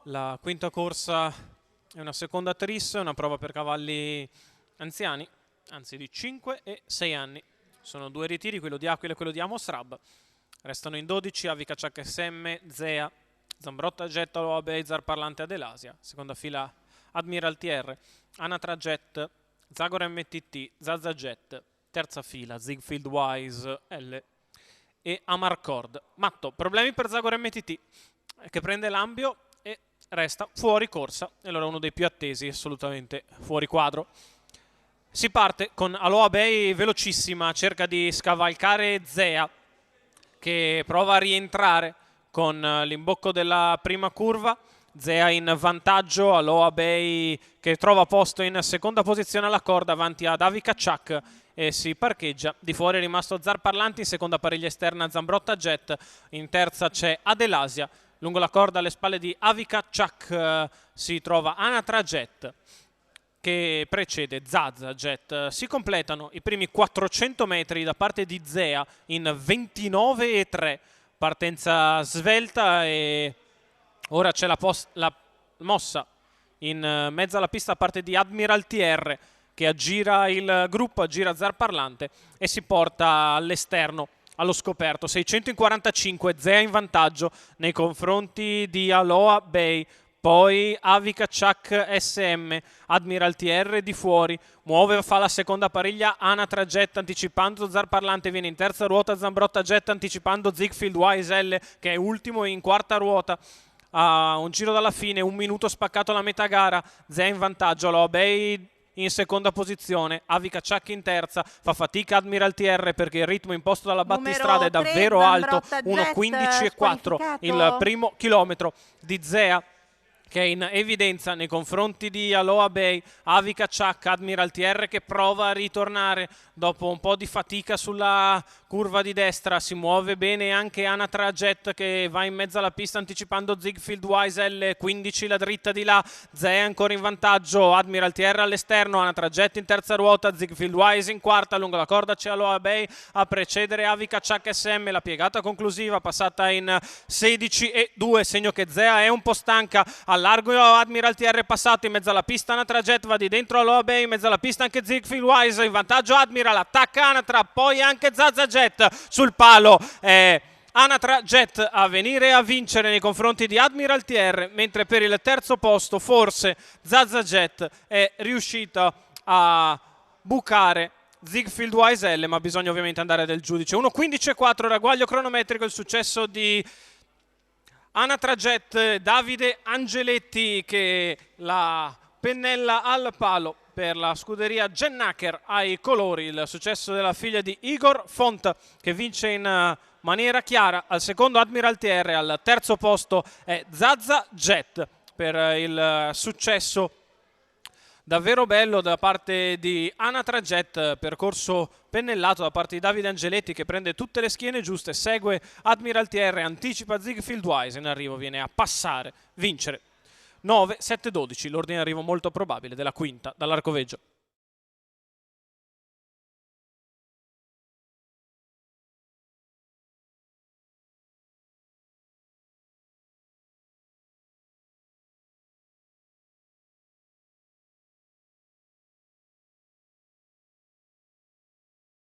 La quinta corsa è una seconda tris, una prova per cavalli anziani, anzi di 5 e 6 anni. Sono due ritiri, quello di Aquila e quello di Amos Rab. Restano in 12 Avica Ciak SM, Zea, Zambrotta Jet, Aloha Bay, Zar Parlante Adelasia. Seconda fila Admiralty R, Anatra Jet, Zagor MTT, Zaza Jet. Terza fila Ziegfeld Wise L e Amarcord. Matto, problemi per Zagor MTT che prende l'ambio e resta fuori corsa. E allora uno dei più attesi, assolutamente fuori quadro. Si parte con Aloha Bay velocissima, cerca di scavalcare Zea che prova a rientrare con l'imbocco della prima curva. Zea in vantaggio, Aloha Bay che trova posto in seconda posizione alla corda avanti ad Avica Ciak e si parcheggia. Di fuori è rimasto Zar Parlanti, in seconda pariglia esterna Zambrotta Jet, in terza c'è Adelasia. Lungo la corda alle spalle di Avica Ciak si trova Anatra Jet che precede Zaza Jet. Si completano i primi 400 metri da parte di Zea in 29,3. Partenza svelta e ora c'è la mossa in mezzo alla pista da parte di Admiralty R che aggira il gruppo, aggira Zar Parlante e si porta all'esterno allo scoperto. 645, Zea in vantaggio nei confronti di Aloha Bay. Poi Avica Ciak SM, Admiralty R di fuori, muove, fa la seconda pariglia Anatra Jet anticipando Zar Parlante, viene in terza ruota Zambrotta Jet anticipando Ziegfeld Wise L che è ultimo in quarta ruota. A un giro dalla fine, un minuto spaccato alla metà gara, Zea in vantaggio, Aloha Bay in seconda posizione, Avica Ciak in terza, fa fatica Admiralty R perché il ritmo imposto dalla battistrada è davvero alto, 1:15,4 il primo chilometro di Zea che è in evidenza nei confronti di Aloha Bay. Avica Ciak, Admiralty R che prova a ritornare dopo un po' di fatica sulla curva di destra, si muove bene anche Anatra Jet che va in mezzo alla pista anticipando Ziegfeld Wise L, 15 la dritta di là, Zea ancora in vantaggio, Admiralty R all'esterno, Anatra Jet in terza ruota, Ziegfeld Wise in quarta, lungo la corda c'è Aloha Bay a precedere Avica Ciak SM, la piegata conclusiva passata in 16,2, segno che Zea è un po' stanca. Al largo Admiralty R passato in mezzo alla pista, Anatra Jet va di dentro Aloha Bay, in mezzo alla pista anche Ziegfeld Wise, in vantaggio Admiral, attacca Anatra, poi anche Zaza Jet sul palo. Anatra Jet a venire a vincere nei confronti di Admiralty R, mentre per il terzo posto forse Zaza Jet è riuscita a bucare Ziegfeld Wise L, ma bisogna ovviamente andare del giudice. 1:15,4 ragguaglio cronometrico, il successo di Anatra Jet, Davide Angeletti che la pennella al palo per la scuderia Gennaker ai colori. Il successo della figlia di Igor Font che vince in maniera chiara. Al secondo Admiralty R, al terzo posto è Zaza Jet per il successo davvero bello da parte di Anatra Jet, percorso pennellato da parte di Davide Angeletti che prende tutte le schiene giuste, segue Admiralty R, anticipa Ziegfeld Wise, in arrivo viene a passare, vincere 9, 7, 12, l'ordine d'arrivo molto probabile della quinta dall'Arcoveggio.